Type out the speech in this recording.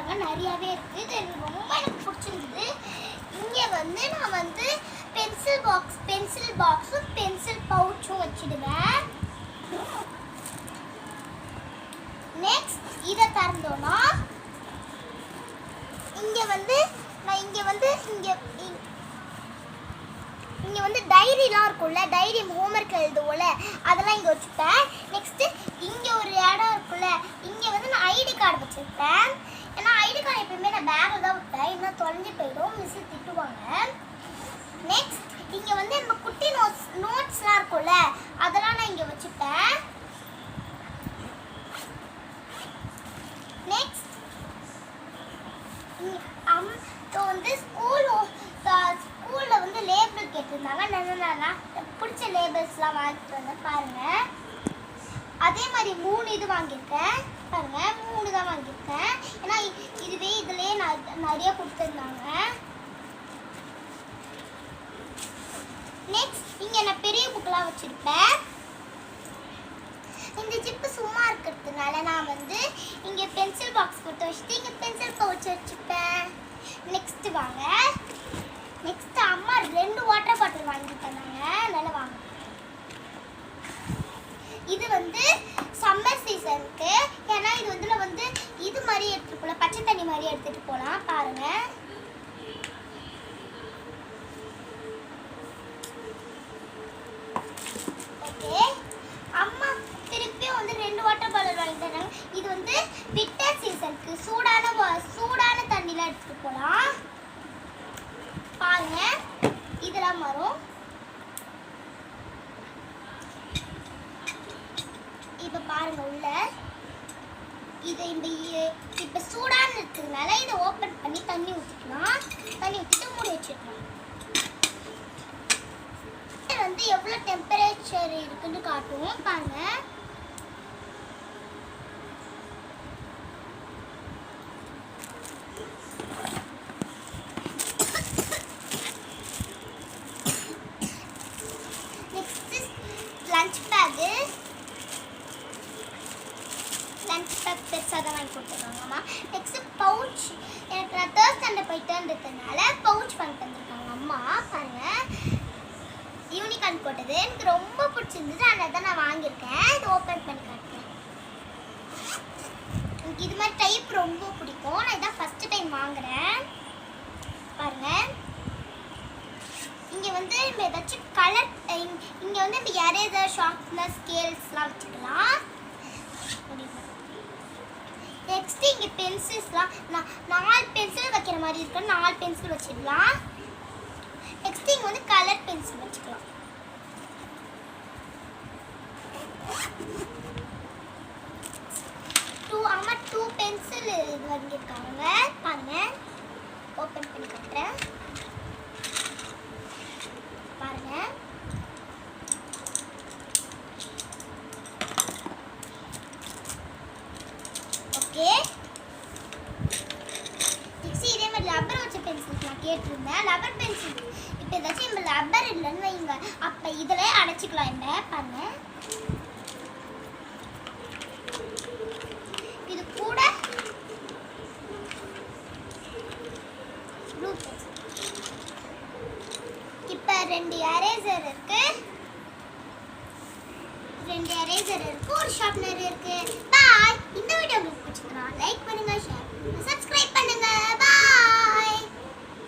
கொடுத்துருந்தாங்க, நிறையாவே இருக்குது. இது எனக்கு ரொம்ப எனக்கு பிடிச்சிருந்தது. இங்கே வந்து நான் வந்து பென்சில் பாக்ஸும் பென்சில் பவுச்சும் வச்சிடுவேன். நெக்ஸ்ட் இதை திறந்தோன்னா இங்கே வந்து டைரிலாம் இருக்கும்ல, டைரி ஹோம்ஒர்க் எழுதுவோம்ல, அதெல்லாம் இங்கே வச்சுப்பேன். நெக்ஸ்ட்டு இங்கே ஒரு இடம் இருக்குல்ல, இங்கே வந்து நான் ஐடி கார்டு வச்சுருப்பேன். ஏன்னா ஐடி கார்டு எப்பயுமே நான் பேக்கில் தான் வைப்பேன், இன்னும் தொலைஞ்சு போயிடும், மிஸ்ஸு திட்டுவாங்க. நெக்ஸ்ட் இங்கே வந்து நம்ம குட்டி நோட்ஸ்லாம் இருக்கும்ல, அதெல்லாம் நான் இங்கே வச்சுப்பேன். நெக்ஸ்ட் வந்து ஸ்கூலில் வந்து லேபிள் கேட்டிருந்தாங்க. நான் பிடிச்ச லேபிள்ஸ்லாம் வாங்கிட்டு வந்தேன் பாருங்கள். அதே மாதிரி 3 இது வாங்கியிருக்கேன் பாருங்கள், 3 தான் வாங்கியிருக்கேன். ஏன்னா இதுலேயே நிறைய கொடுத்துருந்தாங்க. நெக்ஸ்ட் இங்கே நான் பெரிய புக்கெலாம் வச்சுருப்பேன். இந்த ஜிப்பு சும்மா இருக்கிறதுனால நான் வந்து இங்கே பென்சில் பாக்ஸ் போட்டு வச்சுட்டு இங்கே பென்சில் பவுச் வச்சுப்பேன். நெக்ஸ்ட்டு வாங்க, நெக்ஸ்ட் அம்மா 2 வாட்டர் பாட்டில் வாங்கி தந்தாங்க, நல்லா வாங்க. இது வந்து சம்மர் சீசனுக்கு, ஏன்னா இது வந்து இது மாதிரி எடுத்துகிட்டு போகலாம், பச்சை தண்ணி மாதிரி எடுத்துகிட்டு போகலாம் பாருங்கள். ஓகே, அம்மா திருப்பியும் வந்து 2 வாட்டர் பாட்டில் வாங்கி தந்தாங்க. இது வந்து விட்டர் சீசனுக்கு சூடான தண்ணிலாம் எடுத்துகிட்டு போகலாம் பாருங்க. இதெல்லாம் வரும். இப்போ பாருங்க உள்ள இது இப்போ சூடான இருக்கிறதுனால இதை ஓப்பன் பண்ணி தண்ணி ஊற்றிக்கலாம். தண்ணி ஊற்றிட்டு மூடி வச்சுக்கலாம். வந்து எவ்வளோ டெம்பரேச்சர் இருக்குன்னு காட்டுவோம் பாருங்க. லஞ்ச் பேக் பெருசாக தான் வாங்கி கொடுத்துருக்காங்கம்மா. நெக்ஸ்ட்டு பவுச், எனக்கு நான் தேர்ட் ஸ்டாண்டர்ட் போயிட்டு இருந்ததுனால பவுச் வாங்கி தந்துருக்காங்க அம்மா பாருங்கள். யூனிகார்ன் போட்டது எனக்கு ரொம்ப பிடிச்சிருந்தது, அதனால தான் நான் வாங்கியிருக்கேன். இது ஓப்பன் பண்ணி காட்டுறேன். எனக்கு இது மாதிரி டைப் ரொம்ப பிடிக்கும், நான் இதான் ஃபஸ்ட்டு டைம் வாங்குகிறேன் பாருங்கள். இங்கே வந்து நம்ம ஏதாச்சும் கலர், இங்கே வந்து நம்ம எரேசர், ஷார்ப்னர், ஸ்கேல்ஸ்லாம் வச்சுக்கலாம். நெக்ஸ்ட்டு இங்கே பென்சில்ஸ்லாம் நான் 4 பென்சில் வைக்கிற மாதிரி இருக்கு, 4 பென்சில் வச்சிடலாம். நெக்ஸ்ட்டு இங்கே வந்து கலர் பென்சில் வச்சுக்கலாம். அம்மா 2 பென்சில் இது வாங்கியிருக்காங்க பாருங்கள். ஓப்பன் பண்ணி காட்டுறேன் பாருங்கள். ஓகே, நெக்ஸ்ட் இதே மாதிரி ரப்பர் வச்ச பென்சில் நான் கேட்டிருந்தேன். ரப்பர் பென்சில் இப்போ ஏதாச்சும் நம்ம ரப்பர் இல்லைன்னு வைங்க, அப்போ இதில் அடைச்சிக்கலாம். என்ன பாருங்க, இது கூட ப்ளூ பென்சில். இப்போ 2 எரேசர் இருக்கு, 2 எரேசர் இருக்கு, ஒரு ஷார்ப்னர் இருக்கு. பாய். இந்த வீடியோ